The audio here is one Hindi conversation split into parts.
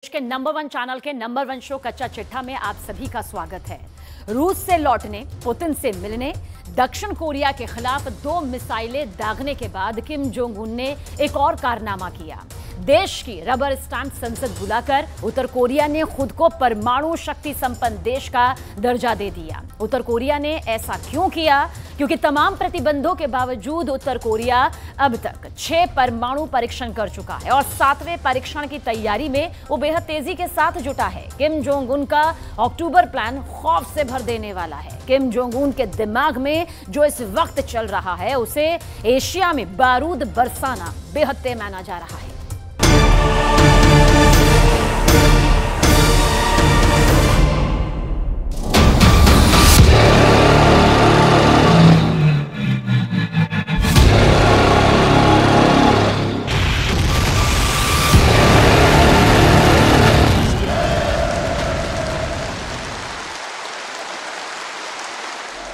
देश के नंबर 1 चैनल के नंबर 1 शो कच्चा चिट्ठा में आप सभी का स्वागत है। रूस से लौटने, पुतिन से मिलने, दक्षिण कोरिया के खिलाफ 2 मिसाइलें दागने के बाद किम जोंग उन ने एक और कारनामा किया। देश की रबर स्टैंप संसद बुलाकर उत्तर कोरिया ने खुद को परमाणु शक्ति संपन्न देश का दर्जा दे दिया। उत्तर कोरिया ने ऐसा क्यों किया? क्योंकि तमाम प्रतिबंधों के बावजूद उत्तर कोरिया अब तक 6 परमाणु परीक्षण कर चुका है और 7वें परीक्षण की तैयारी में वो बेहद तेजी के साथ जुटा है। किम जोंग उन का अक्टूबर प्लान खौफ से भर देने वाला है। किम जोंग उन के दिमाग में जो इस वक्त चल रहा है उसे एशिया में बारूद बरसाना बेहद तय माना जा रहा है।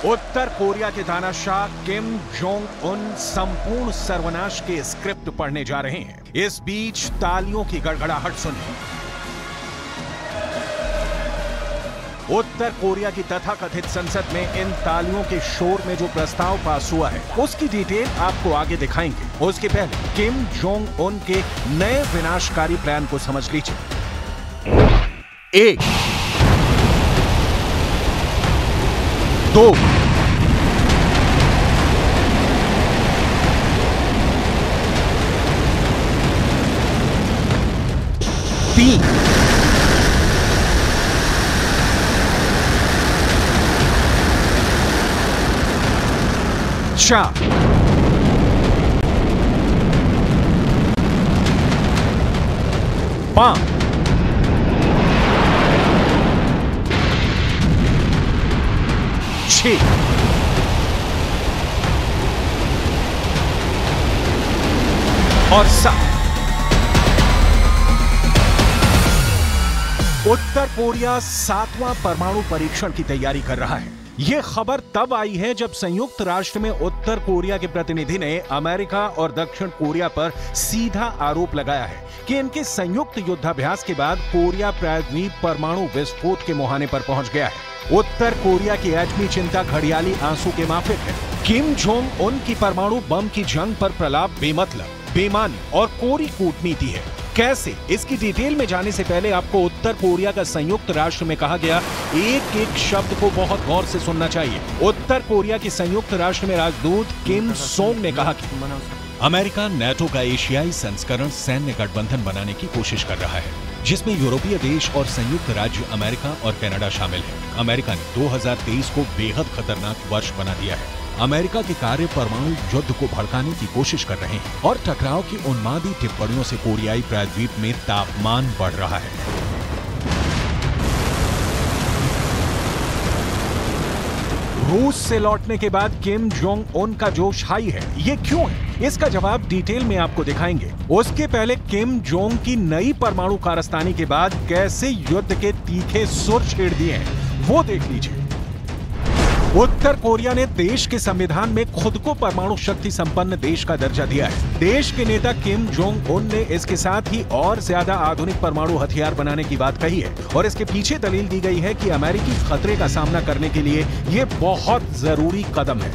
उत्तर कोरिया के तानाशाह किम जोंग उन संपूर्ण सर्वनाश के स्क्रिप्ट पढ़ने जा रहे हैं। इस बीच तालियों की गड़गड़ाहट सुनिए। उत्तर कोरिया की तथाकथित संसद में इन तालियों के शोर में जो प्रस्ताव पास हुआ है उसकी डिटेल आपको आगे दिखाएंगे। उसके पहले किम जोंग उन के नए विनाशकारी प्लान को समझ लीजिए। 1 2 3 4 5 6 और 7। उत्तर कोरिया 7वां परमाणु परीक्षण की तैयारी कर रहा है। यह खबर तब आई है जब संयुक्त राष्ट्र में उत्तर कोरिया के प्रतिनिधि ने अमेरिका और दक्षिण कोरिया पर सीधा आरोप लगाया है कि इनके संयुक्त युद्धाभ्यास के बाद कोरिया प्रायद्वीप परमाणु विस्फोट के मुहाने पर पहुंच गया है। उत्तर कोरिया की एटमी चिंता घड़ियाली आंसू के माफिक है। किम जोंग उन की परमाणु बम की जंग पर प्रलाप बेमतलब, बेमानी और कोरी कूटनीति है। कैसे? इसकी डिटेल में जाने से पहले आपको उत्तर कोरिया का संयुक्त राष्ट्र में कहा गया एक एक शब्द को बहुत गौर से सुनना चाहिए। उत्तर कोरिया की संयुक्त राष्ट्र में राजदूत किम सोंग ने कहा कि अमेरिका नेटो का एशियाई संस्करण सैन्य गठबंधन बनाने की कोशिश कर रहा है, जिसमें यूरोपीय देश और संयुक्त राज्य अमेरिका और कनाडा शामिल है। अमेरिका ने 2023 को बेहद खतरनाक वर्ष बना दिया है। अमेरिका के कार्य परमाणु युद्ध को भड़काने की कोशिश कर रहे हैं और टकराव की उन्मादी टिप्पणियों से कोरियाई प्रायद्वीप में तापमान बढ़ रहा है। रूस से लौटने के बाद किम जोंग उन का जोश हाई है। ये क्यों है? इसका जवाब डिटेल में आपको दिखाएंगे। उसके पहले किम जोंग की नई परमाणु कारस्तानी के बाद कैसे युद्ध के तीखे सुर छेड़ दिए हैं वो देख लीजिए। उत्तर कोरिया ने देश के संविधान में खुद को परमाणु शक्ति संपन्न देश का दर्जा दिया है। देश के नेता किम जोंग उन ने इसके साथ ही और ज्यादा आधुनिक परमाणु हथियार बनाने की बात कही है और इसके पीछे दलील दी गई है कि अमेरिकी खतरे का सामना करने के लिए यह बहुत जरूरी कदम है।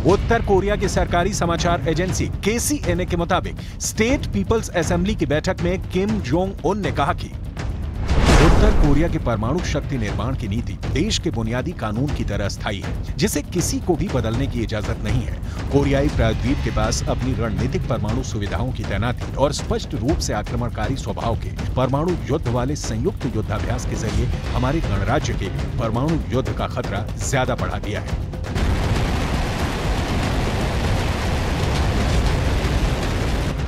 उत्तर कोरिया की सरकारी समाचार एजेंसी KCNA के मुताबिक स्टेट पीपल्स असेंबली की बैठक में किम जोंग उन ने कहा कि उत्तर कोरिया के परमाणु शक्ति निर्माण की नीति देश के बुनियादी कानून की तरह स्थायी है, जिसे किसी को भी बदलने की इजाजत नहीं है। कोरियाई प्रायद्वीप के पास अपनी रणनीतिक परमाणु सुविधाओं की तैनाती और स्पष्ट रूप से आक्रमणकारी स्वभाव के परमाणु युद्ध वाले संयुक्त युद्धाभ्यास के जरिए हमारे गणराज्य के परमाणु युद्ध का खतरा ज्यादा बढ़ा दिया है।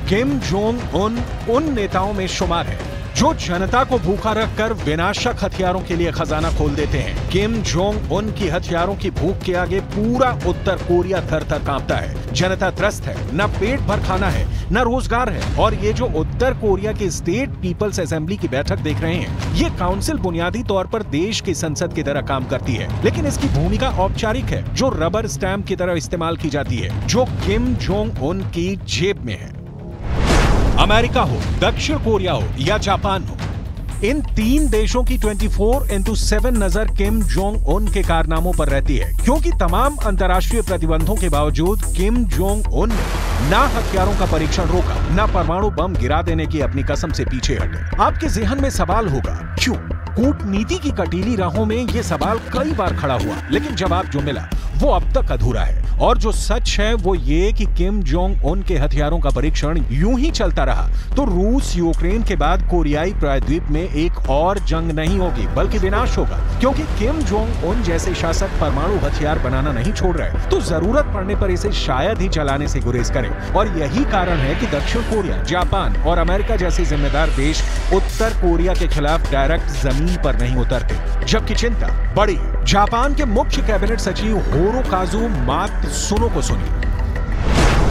किम जोंग उन नेताओं में शुमार है जो जनता को भूखा रखकर विनाशक हथियारों के लिए खजाना खोल देते हैं। किम जोंग उन की हथियारों की भूख के आगे पूरा उत्तर कोरिया थर-थर कांपता है। जनता त्रस्त है, न पेट भर खाना है, न रोजगार है। और ये जो उत्तर कोरिया की स्टेट पीपल्स असेंबली की बैठक देख रहे हैं, ये काउंसिल बुनियादी तौर पर देश की संसद की तरह काम करती है, लेकिन इसकी भूमिका औपचारिक है, जो रबर स्टैंप की तरह इस्तेमाल की जाती है, जो किम जोंग उन की जेब में है। अमेरिका हो, दक्षिण कोरिया हो या जापान हो, इन तीन देशों की 24/7 नजर किम जोंग उन के कारनामों पर रहती है, क्योंकि तमाम अंतर्राष्ट्रीय प्रतिबंधों के बावजूद किम जोंग उन ने ना हथियारों का परीक्षण रोका, ना परमाणु बम गिरा देने की अपनी कसम से पीछे हटे। आपके ज़हन में सवाल होगा, क्यों? कूटनीति की कटीली राहों में यह सवाल कई बार खड़ा हुआ, लेकिन जवाब जो मिला वो अब तक अधूरा है। और जो सच है वो ये कि किम जोंग उन के हथियारों का परीक्षण यूं ही चलता रहा तो रूस यूक्रेन के बाद कोरियाई प्रायद्वीप में एक और जंग नहीं होगी, बल्कि विनाश होगा। क्योंकि किम जोंग उन जैसे शासक परमाणु हथियार बनाना नहीं छोड़ रहे, तो जरूरत पड़ने पर इसे शायद ही चलाने से गुरेज करें। और यही कारण है कि दक्षिण कोरिया, जापान और अमेरिका जैसे जिम्मेदार देश उत्तर कोरिया के खिलाफ डायरेक्ट जमीन पर नहीं उतरते, जबकि चिंता बड़ी है। जापान के मुख्य कैबिनेट सचिव हिरोकाजु मात्सुनो को सुनिए।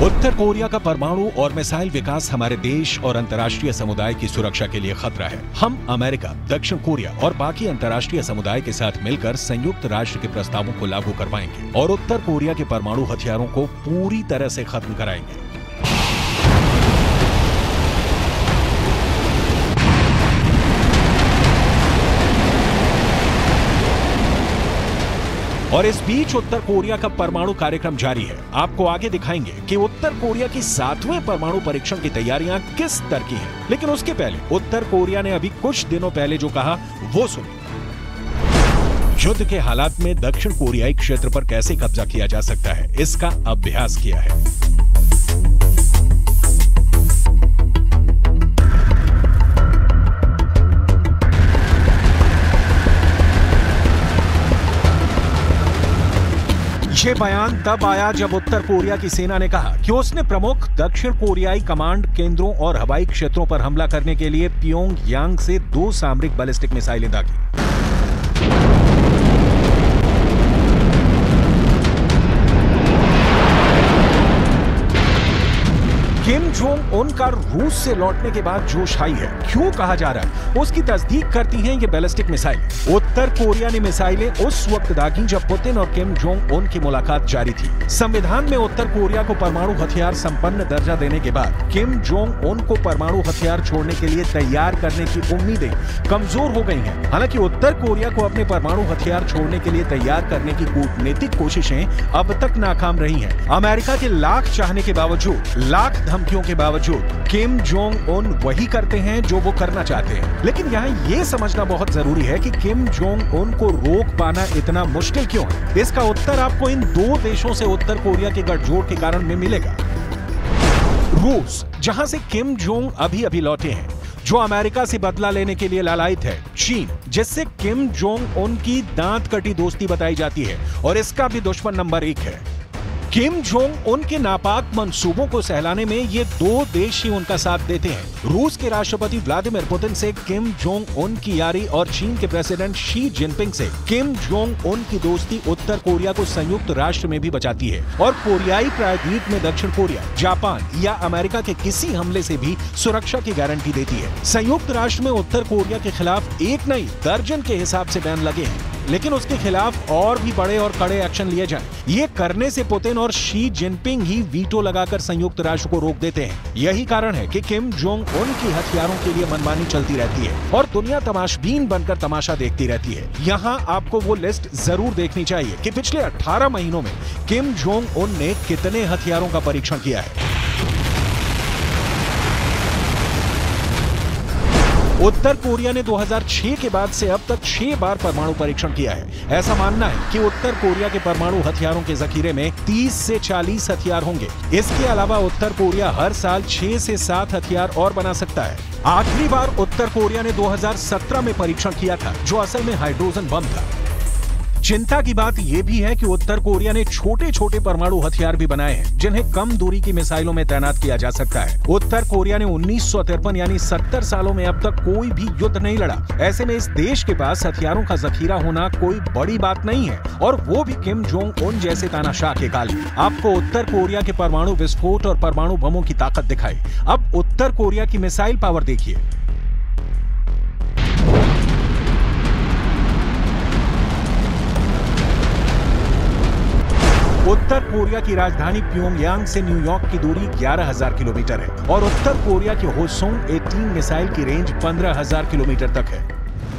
उत्तर कोरिया का परमाणु और मिसाइल विकास हमारे देश और अंतर्राष्ट्रीय समुदाय की सुरक्षा के लिए खतरा है। हम अमेरिका, दक्षिण कोरिया और बाकी अंतर्राष्ट्रीय समुदाय के साथ मिलकर संयुक्त राष्ट्र के प्रस्तावों को लागू करवाएंगे और उत्तर कोरिया के परमाणु हथियारों को पूरी तरह से खत्म कराएंगे। और इस बीच उत्तर कोरिया का परमाणु कार्यक्रम जारी है। आपको आगे दिखाएंगे कि उत्तर कोरिया की 7वें परमाणु परीक्षण की तैयारियां किस स्तर की हैं। लेकिन उसके पहले उत्तर कोरिया ने अभी कुछ दिनों पहले जो कहा वो सुनिए। युद्ध के हालात में दक्षिण कोरियाई क्षेत्र पर कैसे कब्जा किया जा सकता है, इसका अभ्यास किया है। ये बयान तब आया जब उत्तर कोरिया की सेना ने कहा कि उसने प्रमुख दक्षिण कोरियाई कमांड केंद्रों और हवाई क्षेत्रों पर हमला करने के लिए प्योंगयांग से 2 सामरिक बैलिस्टिक मिसाइलें दागी। किम जोंग उन का रूस से लौटने के बाद जोश हाई है। क्यों कहा जा रहा है, उसकी तस्दीक करती हैं ये बैलिस्टिक मिसाइलें। उत्तर कोरिया ने मिसाइलें उस वक्त दागी जब पुतिन और किम जोंग उन की मुलाकात जारी थी। संविधान में उत्तर कोरिया को परमाणु हथियार संपन्न दर्जा देने के बाद किम जोंग उन को परमाणु हथियार छोड़ने के लिए तैयार करने की उम्मीदें कमजोर हो गई हैं। हालांकि उत्तर कोरिया को अपने परमाणु हथियार छोड़ने के लिए तैयार करने की कूटनीतिक कोशिशें अब तक नाकाम रही हैं। अमेरिका के लाख चाहने के बावजूद, लाख धमकियों के बावजूद किम जोंग उन वही करते हैं जो वो करना चाहते हैं। लेकिन यहाँ ये समझना बहुत जरूरी है कि किम जोंग उन को रोक पाना इतना मुश्किल क्यों है। इसका उत्तर आपको इन 2 देशों से उत्तर कोरिया के गठजोड़ के कारण में मिलेगा। रूस, जहां से किम जोंग अभी लौटे हैं, जो अमेरिका से बदला लेने के लिए लालायित है। चीन, जिससे किम जोंग उन की दांत कटी दोस्ती बताई जाती है और इसका भी दुश्मन नंबर 1 है। किम जोंग उन के नापाक मंसूबों को सहलाने में ये 2 देश ही उनका साथ देते हैं। रूस के राष्ट्रपति व्लादिमीर पुतिन से किम जोंग उन की यारी और चीन के प्रेसिडेंट शी जिनपिंग से किम जोंग उन की दोस्ती उत्तर कोरिया को संयुक्त राष्ट्र में भी बचाती है और कोरियाई प्रायद्वीप में दक्षिण कोरिया, जापान या अमेरिका के किसी हमले से भी सुरक्षा की गारंटी देती है। संयुक्त राष्ट्र में उत्तर कोरिया के खिलाफ एक नहीं दर्जन के हिसाब से बैन लगे हैं, लेकिन उसके खिलाफ और भी बड़े और कड़े एक्शन लिए जाएं। ये करने से पुतिन और शी जिनपिंग ही वीटो लगाकर संयुक्त राष्ट्र को रोक देते हैं। यही कारण है कि किम जोंग उन की हथियारों के लिए मनमानी चलती रहती है और दुनिया तमाशबीन बनकर तमाशा देखती रहती है। यहाँ आपको वो लिस्ट जरूर देखनी चाहिए कि पिछले 18 महीनों में किम जोंग उन ने कितने हथियारों का परीक्षण किया है। उत्तर कोरिया ने 2006 के बाद से अब तक 6 बार परमाणु परीक्षण किया है। ऐसा मानना है कि उत्तर कोरिया के परमाणु हथियारों के जखीरे में 30 से 40 हथियार होंगे। इसके अलावा उत्तर कोरिया हर साल 6 से 7 हथियार और बना सकता है। आखिरी बार उत्तर कोरिया ने 2017 में परीक्षण किया था, जो असल में हाइड्रोजन बम था। चिंता की बात यह भी है कि उत्तर कोरिया ने छोटे छोटे परमाणु हथियार भी बनाए हैं, जिन्हें कम दूरी की मिसाइलों में तैनात किया जा सकता है। उत्तर कोरिया ने 1953 यानी 70 सालों में अब तक कोई भी युद्ध नहीं लड़ा। ऐसे में इस देश के पास हथियारों का जखीरा होना कोई बड़ी बात नहीं है, और वो भी किम जोंग उन जैसे तानाशाह के काल में। आपको उत्तर कोरिया के परमाणु विस्फोट और परमाणु बमों की ताकत दिखाई। अब उत्तर कोरिया की मिसाइल पावर देखिए। उत्तर कोरिया की राजधानी प्योंगयांग से न्यूयॉर्क की दूरी 11,000 किलोमीटर है और उत्तर कोरिया के होसोंग 18 मिसाइल की रेंज 15,000 किलोमीटर तक है।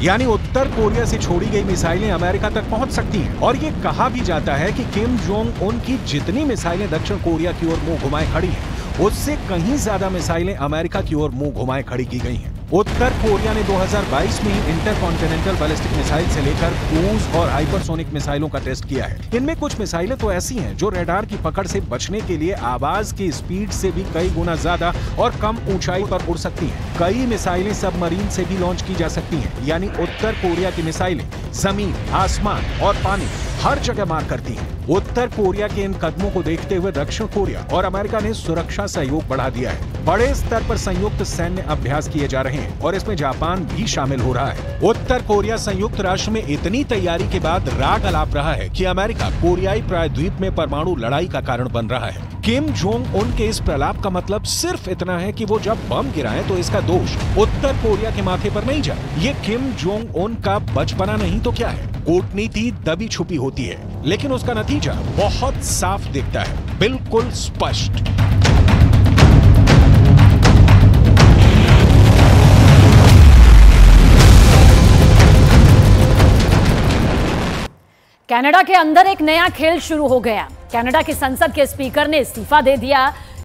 यानी उत्तर कोरिया से छोड़ी गई मिसाइलें अमेरिका तक पहुंच सकती हैं। और ये कहा भी जाता है कि किम जोंग उन की जितनी मिसाइलें दक्षिण कोरिया की ओर मुंह घुमाए खड़ी हैं, उससे कहीं ज्यादा मिसाइलें अमेरिका की ओर मुंह घुमाए खड़ी की गई हैं। उत्तर कोरिया ने 2022 में ही इंटरकॉन्टिनेंटल बैलिस्टिक मिसाइल से लेकर क्रूज और हाइपरसोनिक मिसाइलों का टेस्ट किया है। इनमें कुछ मिसाइलें तो ऐसी हैं जो रडार की पकड़ से बचने के लिए आवाज की स्पीड से भी कई गुना ज्यादा और कम ऊंचाई पर उड़ सकती हैं। कई मिसाइलें सबमरीन से भी लॉन्च की जा सकती हैं। यानी उत्तर कोरिया की मिसाइलें जमीन, आसमान और पानी हर जगह मार करती हैं। उत्तर कोरिया के इन कदमों को देखते हुए दक्षिण कोरिया और अमेरिका ने सुरक्षा सहयोग बढ़ा दिया है। बड़े स्तर पर संयुक्त सैन्य अभ्यास किए जा रहे हैं और इसमें जापान भी शामिल हो रहा है। उत्तर कोरिया संयुक्त राष्ट्र में इतनी तैयारी के बाद राग अलाप रहा है कि अमेरिका कोरियाई प्रायद्वीप में परमाणु लड़ाई का कारण बन रहा है। किम जोंग उन के इस प्रलाप का मतलब सिर्फ इतना है कि वो जब बम गिराएं तो इसका दोष उत्तर कोरिया के माथे पर नहीं जाए। ये किम जोंग उन का बचपना नहीं तो क्या है। कूटनीति दबी छुपी होती है, लेकिन उसका नतीजा बहुत साफ दिखता है, बिल्कुल स्पष्ट। कनाडा के अंदर एक नया खेल शुरू हो गया। कनाडा की संसद के स्पीकर ने इस्तीफा दे दिया।